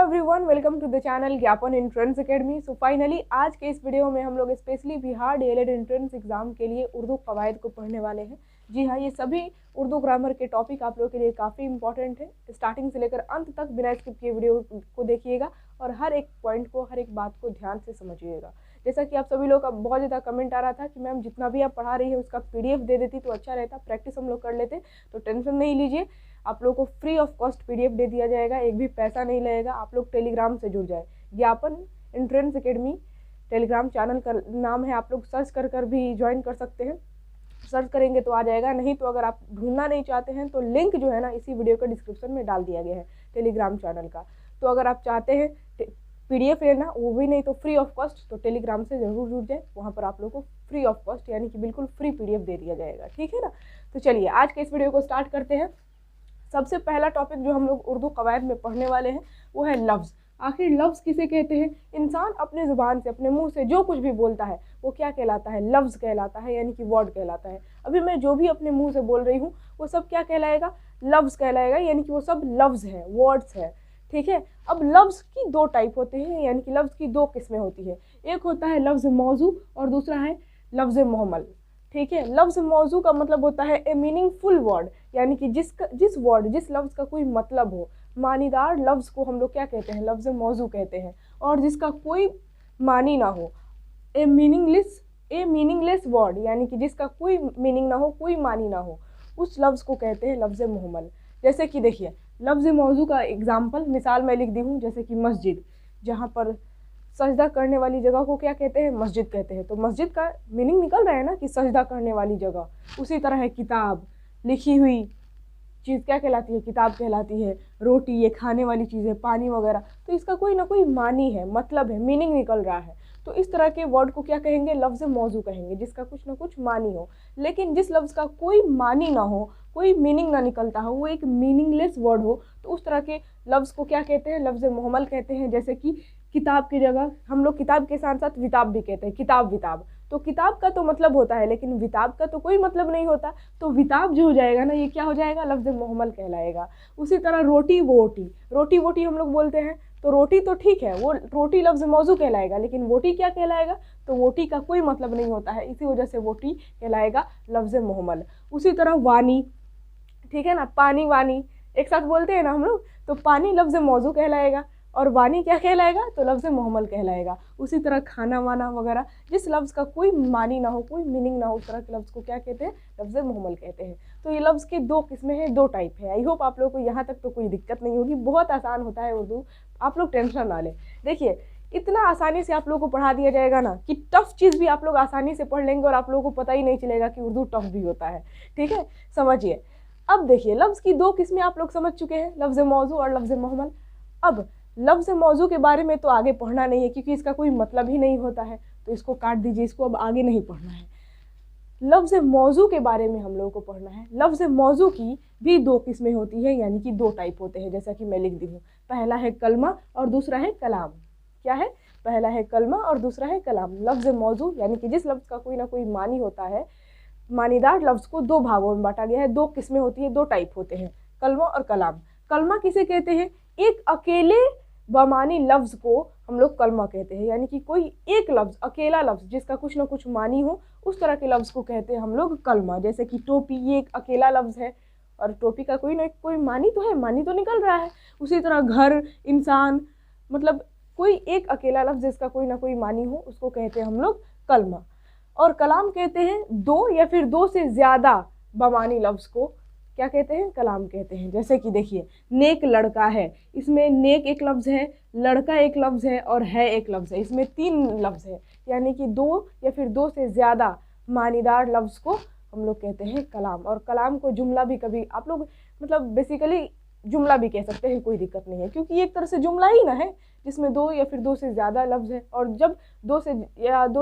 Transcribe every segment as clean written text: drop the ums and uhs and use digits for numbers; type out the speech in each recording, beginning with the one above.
Everyone, welcome to the channel Gyapan entrance academy. So finally आज के इस वीडियो में हम लोग specially Bihar DElEd entrance exam के लिए उर्दू कवायद को पढ़ने वाले हैं। जी हाँ, ये सभी उर्दू ग्रामर के टॉपिक आप लोगों के लिए काफ़ी इंपॉर्टेंट है। स्टार्टिंग से लेकर अंत तक बिना स्किप किए वीडियो को देखिएगा और हर एक पॉइंट को, हर एक बात को ध्यान से समझिएगा। जैसा कि आप सभी लोग का बहुत ज़्यादा कमेंट आ रहा था कि मैम जितना भी आप पढ़ा रही है उसका PDF दे देती तो अच्छा रहता, प्रैक्टिस हम लोग कर लेते। तो टेंशन नहीं लीजिए, आप लोग को फ्री ऑफ कॉस्ट PDF दे दिया जाएगा, एक भी पैसा नहीं लगेगा। आप लोग टेलीग्राम से जुड़ जाए, ज्ञापन एंट्रेंस एकेडमी टेलीग्राम चैनल का नाम है। आप लोग सर्च कर भी ज्वाइन कर सकते हैं। सर्च करेंगे तो आ जाएगा, नहीं तो अगर आप ढूंढना नहीं चाहते हैं तो लिंक जो है ना इसी वीडियो के डिस्क्रिप्शन में डाल दिया गया है टेलीग्राम चैनल का। तो अगर आप चाहते हैं PDF लेना, वो भी नहीं तो फ्री ऑफ कॉस्ट, तो टेलीग्राम से जरूर जुड़ जाए। वहाँ पर आप लोग को फ्री ऑफ कॉस्ट यानी कि बिल्कुल फ्री PDF दे दिया जाएगा, ठीक है ना। तो चलिए आज के इस वीडियो को स्टार्ट करते हैं। सबसे पहला टॉपिक जो हम लोग उर्दू कवायद में पढ़ने वाले हैं वो है लफ्ज़। आखिर लफ्ज़ किसे कहते हैं? इंसान अपने ज़ुबान से, अपने मुंह से जो कुछ भी बोलता है वो क्या कहलाता है? लफ्ज़ कहलाता है, यानी कि वर्ड कहलाता है। अभी मैं जो भी अपने मुंह से बोल रही हूँ वो सब क्या कहलाएगा? लफ्ज़ कहलाएगा, यानी कि वो सब लफ्ज़ है, वर्ड्स है, ठीक है। अब लफ्ज़ की दो टाइप होते हैं, यानी कि लफ्ज़ की दो किस्में होती है। एक होता है लफ्ज़ मौजू और दूसरा है लफ्ज़ मुहम्मल, ठीक है। लफ्ज़ मौजू का मतलब होता है ए मीनिंगफुल वर्ड, यानी कि जिस वर्ड, जिस लफ्ज़ का कोई मतलब हो, मानीदार लफ्ज़ को हम लोग क्या कहते हैं? लफ्ज़ मौजू कहते हैं। और जिसका कोई मानी ना हो, ए मीनिंगलेस वर्ड, यानी कि जिसका कोई मीनिंग ना हो, कोई मानी ना हो, उस लफ्ज़ को कहते हैं लफ्ज़ मुहम्मल। जैसे कि देखिए, लफ्ज़ मौजू का एग्जाम्पल, मिसाल मैं लिख दी हूँ, जैसे कि मस्जिद, जहाँ पर सजदा करने वाली जगह को क्या कहते हैं? मस्जिद कहते हैं। तो मस्जिद का मीनिंग निकल रहा है ना कि सजदा करने वाली जगह। उसी तरह है किताब, लिखी हुई चीज़ क्या कहलाती है? किताब कहलाती है। रोटी, ये खाने वाली चीज़ें, पानी वगैरह, तो इसका कोई ना कोई मानी है, मतलब है, मीनिंग निकल रहा है। तो इस तरह के वर्ड को क्या कहेंगे? लफ्ज़ मौजू कहेंगे, जिसका कुछ ना कुछ मानी हो। लेकिन जिस लफ्ज़ का कोई मानी ना हो, कोई मीनिंग ना निकलता हो, वो एक मीनिंगलेस वर्ड हो, तो उस तरह के लफ्ज़ को क्या कहते हैं? लफ्ज़ मुहम्मल कहते हैं। जैसे कि किताब की जगह हम लोग किताब के साथ साथ विताब भी कहते हैं, किताब विताब। तो किताब का तो मतलब होता है, लेकिन विताब का तो कोई मतलब नहीं होता। तो विताब जो हो जाएगा ना, ये क्या हो जाएगा? लफ्ज़ मुहम्मल कहलाएगा। उसी तरह रोटी वोटी, रोटी वोटी हम लोग बोलते हैं, तो रोटी तो ठीक है, वो रोटी लफ्ज़ मौजू कहलाएगा, लेकिन वोटी क्या कहलाएगा? तो वोटी का कोई मतलब नहीं होता है, इसी वजह से वोटी कहलाएगा लफ्ज़ मुहम्मल। उसी तरह वानी, ठीक है ना, पानी वानी एक साथ बोलते हैं ना हम लोग, तो पानी लफ्ज़ मौजू कहलाएगा और वानी क्या कहलाएगा? तो लफ्ज़ मुहम्मल कहलाएगा। उसी तरह खाना वाना वगैरह, जिस लफ्ज़ का कोई मानी ना हो, कोई मीनिंग ना हो, उस तरह के लफ्ज़ को क्या कहते हैं? लफ्ज़ मुहम्मल कहते हैं। तो ये लफ्ज़ की दो किस्में हैं, दो टाइप है। आई होप आप लोगों को यहाँ तक तो कोई दिक्कत नहीं होगी, बहुत आसान होता है उर्दू, आप लोग टेंशन ना लें। देखिए, इतना आसानी से आप लोगों को पढ़ा दिया जाएगा ना कि टफ चीज़ भी आप लोग आसानी से पढ़ लेंगे और आप लोगों को पता ही नहीं चलेगा कि उर्दू टफ भी होता है, ठीक है। समझिए, अब देखिए, लफ्ज़ की दो किस्में आप लोग समझ चुके हैं, लफ्ज़ मौजू और लफ्ज़ मुहम्मल। अब लफ्ज़ मौजू के बारे में तो आगे पढ़ना नहीं है, क्योंकि इसका कोई मतलब ही नहीं होता है, तो इसको काट दीजिए, इसको अब आगे नहीं पढ़ना है। लफ्ज़ मौजू के बारे में हम लोगों को पढ़ना है। लफ्ज़ मौजू की भी दो किस्में होती है, यानी कि दो टाइप होते हैं, जैसा कि मैं लिख दी हूँ। पहला है कलमा और दूसरा है कलाम। क्या है? पहला है कलमा और दूसरा है कलाम। लफ्ज़ मौजू यानी कि जिस लफ्ज़ का कोई ना कोई मानी होता है, मानीदार लफ्ज़ को दो भागों में बांटा गया है, दो किस्में होती है, दो टाइप होते हैं, कलमा और कलाम। कलमा किसे कहते हैं? एक अकेले बमानी लफ्ज़ को हम लोग कलमा कहते हैं, यानी कि कोई एक लफ्ज़, अकेला लफ्ज़ जिसका कुछ ना कुछ मानी हो, उस तरह के लफ्ज़ को कहते हैं हम लोग कलमा। जैसे कि टोपी, ये एक अकेला लफ्ज़ है और टोपी का कोई ना कोई मानी तो है, मानी तो निकल रहा है। उसी तरह घर, इंसान, मतलब कोई एक अकेला लफ्ज़ जिसका कोई ना कोई मानी हो, उसको कहते हैं हम लोग कलमा। और कलाम कहते हैं दो या फिर दो से ज़्यादा बमानी लफ्ज़ को क्या कहते हैं? कलाम कहते हैं। जैसे कि देखिए, नेक लड़का है, इसमें नेक एक लफ्ज़ है, लड़का एक लफ्ज़ है और है एक लफ्ज़ है, इसमें तीन लफ्ज़ है, यानी कि दो या फिर दो से ज़्यादा मानीदार लफ्ज़ को हम लोग कहते हैं कलाम। और कलाम को जुमला भी कभी आप लोग, मतलब बेसिकली जुमला भी कह सकते हैं, कोई दिक्कत नहीं है, क्योंकि एक तरह से जुमला ही ना है, जिसमें दो या फिर दो से ज़्यादा लफ्ज़ है। और जब दो से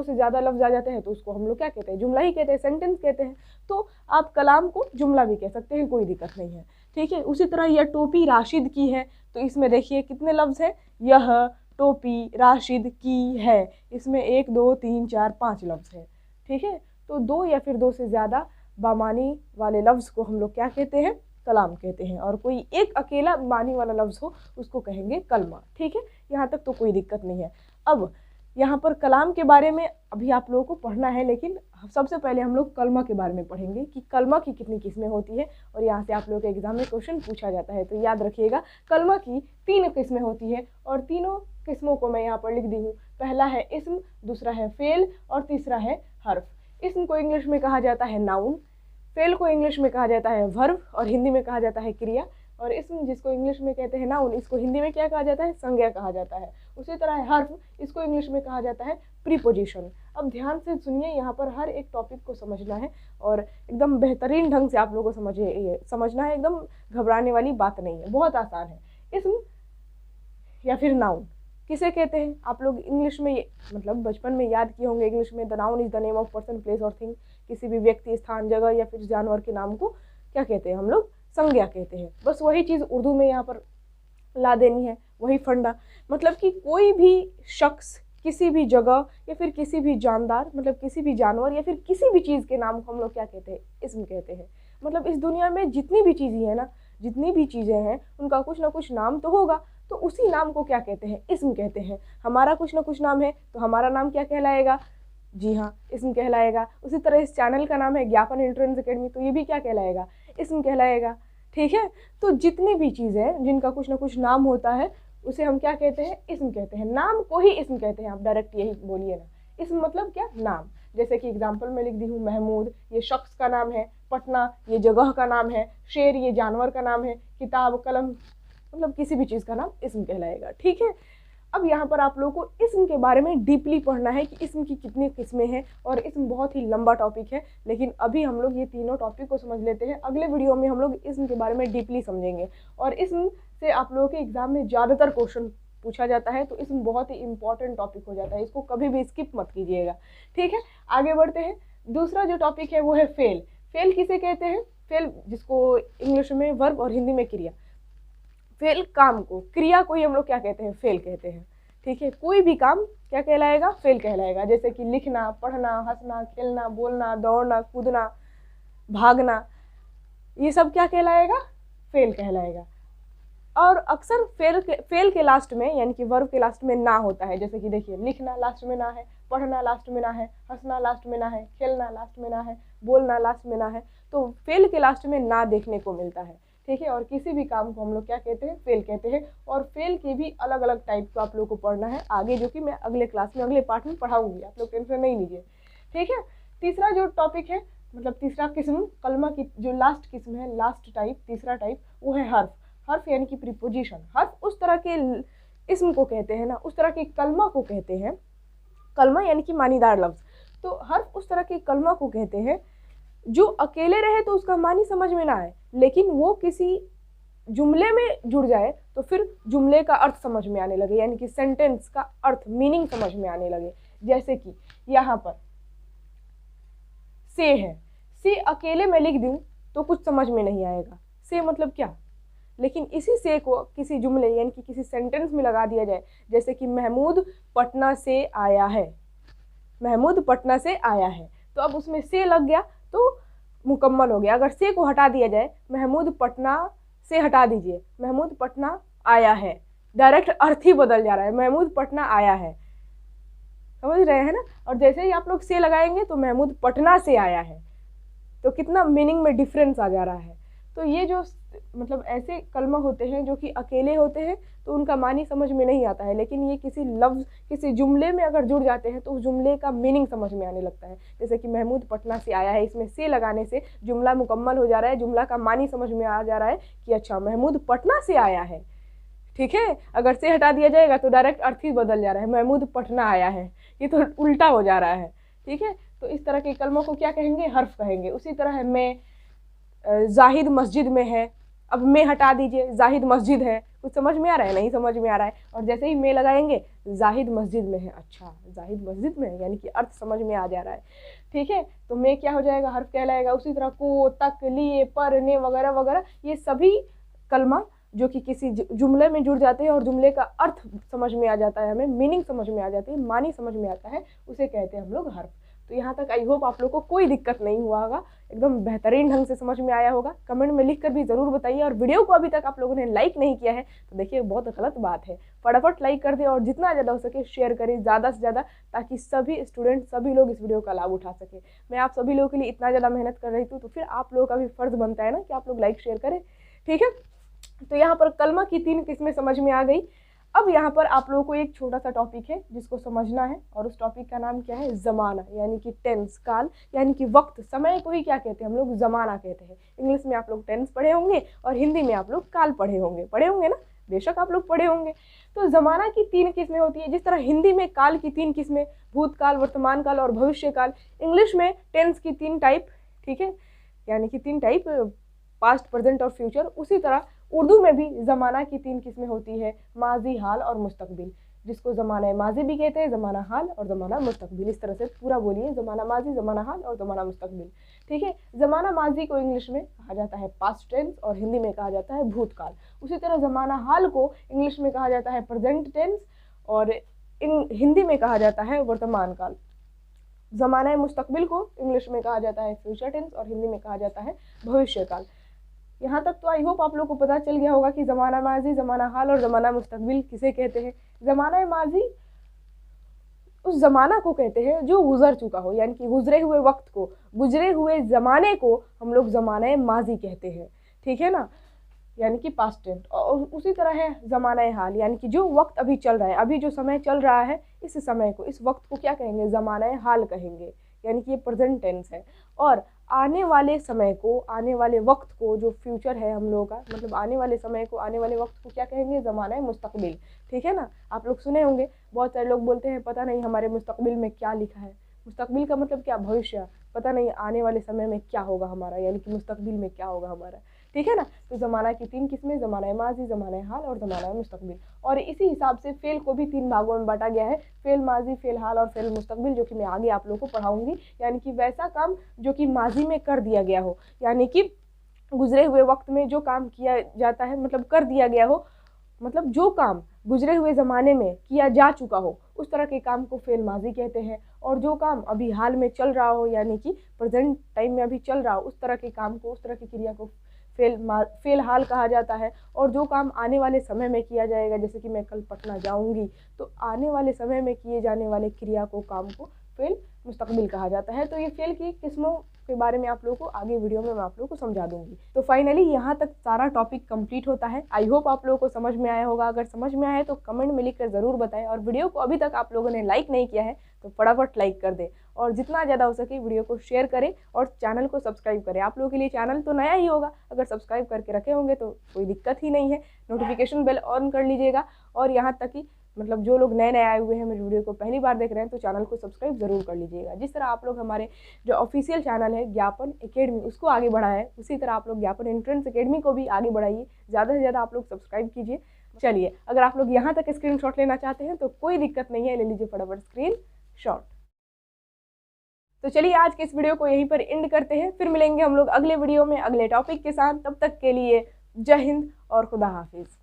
ज़्यादा लफ्ज़ आ जाते हैं तो उसको हम लोग क्या कहते हैं? जुमला ही कहते हैं, सेंटेंस कहते हैं। तो आप कलाम को जुमला भी कह सकते हैं, कोई दिक्कत नहीं है, ठीक है। उसी तरह यह टोपी राशिद की है, तो इसमें देखिए कितने लफ्ज़ हैं? यह टोपी राशिद की है, इसमें 1 2 3 4 5 लफ्ज़ है, ठीक है। तो दो या फिर दो से ज़्यादा बामानी वाले लफ्ज़ को हम लोग क्या कहते हैं? कलाम कहते हैं, और कोई एक अकेला मानी वाला लफ्ज़ हो उसको कहेंगे कलमा। ठीक है, यहाँ तक तो कोई दिक्कत नहीं है। अब यहाँ पर कलाम के बारे में अभी आप लोगों को पढ़ना है, लेकिन सबसे पहले हम लोग कलमा के बारे में पढ़ेंगे कि कलमा की कितनी किस्में होती है, और यहाँ से आप लोगों के एग्जाम में क्वेश्चन पूछा जाता है। तो याद रखिएगा, कलमा की 3 किस्में होती है, और तीनों किस्मों को मैं यहाँ पर लिख दी हूँ। पहला है इस्म, दूसरा है फेल, और तीसरा है हर्फ। इस्म को इंग्लिश में कहा जाता है नाउन, फेल को इंग्लिश में कहा जाता है वर्ब, और हिंदी में कहा जाता है क्रिया, और इस्म जिसको इंग्लिश में कहते हैं नाउन, इसको हिंदी में क्या कहा जाता है, संज्ञा कहा जाता है। उसी तरह है हर्फ, इसको इंग्लिश में कहा जाता है प्रीपोजिशन। अब ध्यान से सुनिए, यहाँ पर हर एक टॉपिक को समझना है, और एकदम बेहतरीन ढंग से आप लोगों को समझना है, एकदम घबराने वाली बात नहीं है, बहुत आसान है। इस्म या फिर नाउन किसे कहते हैं, आप लोग इंग्लिश में मतलब बचपन में याद किए होंगे, इंग्लिश में the noun is the name of person, place और थिंग। किसी भी व्यक्ति, स्थान, जगह या फिर जानवर के नाम को क्या कहते हैं हम लोग, संज्ञा कहते हैं। बस वही चीज़ उर्दू में यहाँ पर ला देनी है, वही फंडा। मतलब कि कोई भी शख्स किसी भी जगह या फिर किसी भी जानदार, मतलब किसी भी जानवर या फिर किसी भी चीज़ के नाम को हम लोग क्या कहते हैं, इस्म कहते हैं। मतलब इस दुनिया में जितनी भी चीज़ें हैं ना, जितनी भी चीज़ें हैं, उनका कुछ ना कुछ नाम तो होगा, तो उसी नाम को क्या कहते हैं, इस्म कहते हैं। हमारा कुछ ना कुछ नाम है, तो हमारा नाम क्या कहलाएगा, जी हाँ, इस्म कहलाएगा। उसी तरह इस चैनल का नाम है ज्ञापन एंट्रेंस एकेडमी, तो ये भी क्या कहलाएगा, इस्म कहलाएगा। ठीक है, तो जितनी भी चीज़ें हैं जिनका कुछ ना कुछ नाम होता है, उसे हम क्या कहते हैं, इस्म कहते हैं। नाम को ही इस्म कहते हैं, आप डायरेक्ट यही बोलिए ना। इस्म मतलब क्या, नाम। जैसे कि एग्जाम्पल में लिख दी हूँ, महमूद ये शख्स का नाम है, पटना ये जगह का नाम है, शेर ये जानवर का नाम है, किताब, कलम, मतलब किसी भी चीज़ का नाम इस्म कहलाएगा। ठीक है, अब यहाँ पर आप लोगों को इस्म के बारे में डीपली पढ़ना है कि इस्म की कितनी किस्में हैं, और इस्म बहुत ही लंबा टॉपिक है, लेकिन अभी हम लोग ये तीनों टॉपिक को समझ लेते हैं। अगले वीडियो में हम लोग इस्म के बारे में डीपली समझेंगे, और इस्म से आप लोगों के एग्जाम में ज़्यादातर क्वेश्चन पूछा जाता है, तो इस्म बहुत ही इंपॉर्टेंट टॉपिक हो जाता है, इसको कभी भी स्किप मत कीजिएगा। ठीक है, आगे बढ़ते हैं। दूसरा जो टॉपिक है वो है फेल। फेल किसे कहते हैं, फेल जिसको इंग्लिश में वर्ब और हिंदी में क्रिया। फेल काम को, क्रिया को ही हम लोग क्या कहते हैं, फेल कहते हैं। ठीक है, कोई भी काम क्या कहलाएगा, फेल कहलाएगा। जैसे कि लिखना, पढ़ना, हंसना, खेलना, बोलना, दौड़ना, कूदना, भागना, ये सब क्या कहलाएगा, फेल कहलाएगा। और अक्सर फेल के लास्ट में, यानी कि वर्ब के लास्ट में ना होता है। जैसे कि देखिए, लिखना लास्ट में ना है, पढ़ना लास्ट में ना है, हंसना लास्ट में ना है, खेलना लास्ट में ना है, बोलना लास्ट में ना है, तो फेल के लास्ट में ना देखने को मिलता है। ठीक है, और किसी भी काम को हम लोग क्या कहते हैं, फेल कहते हैं। और फेल के भी अलग अलग टाइप को आप लोग को पढ़ना है आगे, जो कि मैं अगले क्लास में, अगले पार्ट में पढ़ाऊंगी, आप लोग टेंशन नहीं लीजिए। ठीक है, तीसरा जो टॉपिक है, मतलब तीसरा किस्म, कलमा की जो लास्ट किस्म है, लास्ट टाइप, तीसरा टाइप, वो है हर्फ। हर्फ यानी कि प्रीपोजिशन। हर्फ उस तरह के इस्म को कहते हैं ना, उस तरह के कलमा को कहते हैं, कलमा यानी कि मानीदार लफ्ज़। तो हर्फ उस तरह के कलमा को कहते हैं जो अकेले रहे तो उसका मानी समझ में ना आए, लेकिन वो किसी जुमले में जुड़ जाए तो फिर जुमले का अर्थ समझ में आने लगे, यानी कि सेंटेंस का अर्थ, मीनिंग समझ में आने लगे। जैसे कि यहाँ पर से है, से अकेले में लिख दूँ तो कुछ समझ में नहीं आएगा, से मतलब क्या। लेकिन इसी से को किसी जुमले यानी कि किसी सेंटेंस में लगा दिया जाए, जैसे कि महमूद पटना से आया है, महमूद पटना से आया है, तो अब उसमें से लग गया तो मुकम्मल हो गया। अगर से को हटा दिया जाए, महमूद पटना से हटा दीजिए, महमूद पटना आया है, डायरेक्ट अर्थ ही बदल जा रहा है, महमूद पटना आया है, समझ रहे हैं ना। और जैसे ही आप लोग से लगाएंगे तो महमूद पटना से आया है, तो कितना मीनिंग में डिफरेंस आ जा रहा है। तो ये जो मतलब ऐसे कलमा होते हैं जो कि अकेले होते हैं तो उनका मानी समझ में नहीं आता है, लेकिन ये किसी लफ्ज़, किसी जुमले में अगर जुड़ जाते हैं तो उस जुमले का मीनिंग समझ में आने लगता है। जैसे कि महमूद पटना से आया है, इसमें से लगाने से जुमला मुकम्मल हो जा रहा है, जुमला का मानी समझ में आ जा रहा है कि अच्छा महमूद पटना से आया है। ठीक है, अगर से हटा दिया जाएगा तो डायरेक्ट अर्थ ही बदल जा रहा है, महमूद पटना आया है, ये तो उल्टा हो जा रहा है। ठीक है, तो इस तरह के कलमों को क्या कहेंगे, हर्फ कहेंगे। उसी तरह है मैं, जाहिद मस्जिद में है, अब मैं हटा दीजिए, जाहिद मस्जिद है, कुछ समझ में आ रहा है, नहीं समझ में आ रहा है। और जैसे ही मैं लगाएंगे, जाहिद मस्जिद में है, अच्छा जाहिद मस्जिद में है, यानी कि अर्थ समझ में आ जा रहा है। ठीक है, तो मैं क्या हो जाएगा, हर्फ कहलाएगा। उसी तरह को, तक, लिए, पर, ने वगैरह वगैरह, ये सभी कलमा जो कि किसी जुमले में जुड़ जाते हैं और जुमले का अर्थ समझ में आ जाता है, हमें मीनिंग समझ में आ जाती है, मानी समझ में आता है, उसे कहते हैं हम लोग हर्फ। तो यहाँ तक आई होप आप लोग को कोई दिक्कत नहीं हुआ होगा, एकदम बेहतरीन ढंग से समझ में आया होगा। कमेंट में लिख कर भी ज़रूर बताइए, और वीडियो को अभी तक आप लोगों ने लाइक नहीं किया है तो देखिए बहुत गलत बात है, फटाफट लाइक कर दे और जितना ज़्यादा हो सके शेयर करें ज़्यादा से ज़्यादा, ताकि सभी स्टूडेंट सभी लोग इस वीडियो का लाभ उठा सके। मैं आप सभी लोगों के लिए इतना ज़्यादा मेहनत कर रही थी तो फिर आप लोगों का भी फ़र्ज़ बनता है ना कि आप लोग लाइक शेयर करें, ठीक है। तो यहाँ पर कलमा की 3 किस्में समझ में आ गई। अब यहाँ पर आप लोगों को एक छोटा सा टॉपिक है जिसको समझना है, और उस टॉपिक का नाम क्या है, ज़माना, यानी कि टेंस, काल, यानी कि वक्त, समय को ही क्या कहते हैं हम लोग, ज़माना कहते हैं। इंग्लिश में आप लोग टेंस पढ़े होंगे और हिंदी में आप लोग काल पढ़े होंगे ना, बेशक आप लोग पढ़े होंगे। तो ज़माना की 3 किस्में होती है, जिस तरह हिंदी में काल की 3 किस्में, भूतकाल, वर्तमान काल और भविष्य काल। इंग्लिश में टेंस की 3 टाइप, ठीक है, यानी कि 3 टाइप, पास्ट, प्रेजेंट और फ्यूचर। उसी तरह उर्दू में भी ज़माना की 3 किस्में होती है, माजी, हाल और मुस्तकबिल, जिसको ज़माना माजी भी कहते हैं, ज़माना हाल और ज़माना मुस्तकबिल। इस तरह से पूरा बोलिए, ज़माना माजी, ज़माना हाल और ज़माना मुस्तकबिल, ठीक है। ज़माना माजी को इंग्लिश में कहा जाता है पास्ट टेंस और हिंदी में कहा जाता है भूतकाल। उसी तरह ज़माना हाल को इंग्लिश में कहा जाता है प्रेजेंट टेंस और हिंदी में कहा जाता है वर्तमान काल। ज़माना मुस्तकबिल को इंग्लिश में कहा जाता है फ्यूचर टेंस और हिंदी में कहा जाता है भविष्य काल। यहाँ तक तो आई होप आप लोग को पता चल गया होगा कि ज़माना माजी, ज़माना हाल और ज़माना मुस्तकबिल किसे कहते हैं। ज़माना माजी उस ज़माना को कहते हैं जो गुजर चुका हो, यानी कि गुजरे हुए वक्त को, गुजरे हुए ज़माने को हम लोग ज़माना माजी कहते हैं, ठीक है ना, यानी कि पास्ट टेंस। और उसी तरह है ज़माना हाल, यानी कि जो वक्त अभी चल रहा है, अभी जो समय चल रहा है, इस समय को, इस वक्त को क्या कहेंगे, ज़माना हाल कहेंगे, यानी कि ये प्रेजेंट टेंस है। और आने वाले समय को, आने वाले वक्त को, जो फ्यूचर है हम लोगों का, मतलब आने वाले समय को, आने वाले वक्त को क्या कहेंगे, ज़माना मुस्तकबिल, ठीक है ना। आप लोग सुने होंगे, बहुत सारे लोग बोलते हैं पता नहीं हमारे मुस्तकबिल में क्या लिखा है। मुस्तकबिल का मतलब क्या, भविष्य, पता नहीं आने वाले समय में क्या होगा हमारा, यानी कि मुस्तकबिल में क्या होगा हमारा, ठीक है ना। तो ज़माना की 3 किस्में, ज़माना माजी, ज़माना हाल और ज़माना मुस्तकबिल। और इसी हिसाब से फेल को भी 3 भागों में बांटा गया है, फेल माजी, फेल हाल और फेल मुस्तकबिल, जो कि मैं आगे आप लोगों को पढ़ाऊंगी। यानी कि वैसा काम जो कि माजी में कर दिया गया हो, यानी कि गुजरे हुए वक्त में जो काम किया जाता है, मतलब कर दिया गया हो, मतलब जो काम गुजरे हुए ज़माने में किया जा चुका हो, उस तरह के काम को फेल माजी कहते हैं। और जो काम अभी हाल में चल रहा हो, यानी कि प्रेजेंट टाइम में अभी चल रहा हो, उस तरह के काम को, उस तरह की क्रिया को फेल हाल कहा जाता है। और जो काम आने वाले समय में किया जाएगा, जैसे कि मैं कल पटना जाऊंगी, तो आने वाले समय में किए जाने वाले क्रिया को, काम को फेल मुस्तकबिल कहा जाता है। तो ये फेल की किस्मों के बारे में आप लोगों को आगे वीडियो में मैं आप लोगों को समझा दूंगी। तो फाइनली यहाँ तक सारा टॉपिक कंप्लीट होता है। आई होप आप लोगों को समझ में आया होगा। अगर समझ में आया तो कमेंट में लिख कर ज़रूर बताएं, और वीडियो को अभी तक आप लोगों ने लाइक नहीं किया है तो फटाफट लाइक कर दें, और जितना ज़्यादा हो सके वीडियो को शेयर करें और चैनल को सब्सक्राइब करें। आप लोगों के लिए चैनल तो नया ही होगा, अगर सब्सक्राइब करके रखे होंगे तो कोई दिक्कत ही नहीं है। नोटिफिकेशन बेल ऑन कर लीजिएगा। और यहाँ तक कि मतलब जो लोग नए आए हुए हैं, मेरी वीडियो को पहली बार देख रहे हैं, तो चैनल को सब्सक्राइब ज़रूर कर लीजिएगा। जिस तरह आप लोग हमारे जो ऑफिशियल चैनल है ज्ञापन एकेडमी, उसको आगे बढ़ाएं, उसी तरह आप लोग ज्ञापन एंट्रेंस एकेडमी को भी आगे बढ़ाइए। ज़्यादा से ज़्यादा आप लोग सब्सक्राइब कीजिए। चलिए, अगर आप लोग यहाँ तक स्क्रीनशॉट लेना चाहते हैं तो कोई दिक्कत नहीं है, ले लीजिए फटाफट स्क्रीनशॉट। तो चलिए आज के इस वीडियो को यहीं पर एंड करते हैं, फिर मिलेंगे हम लोग अगले वीडियो में अगले टॉपिक के साथ। तब तक के लिए जय हिंद और खुदा हाफिज़।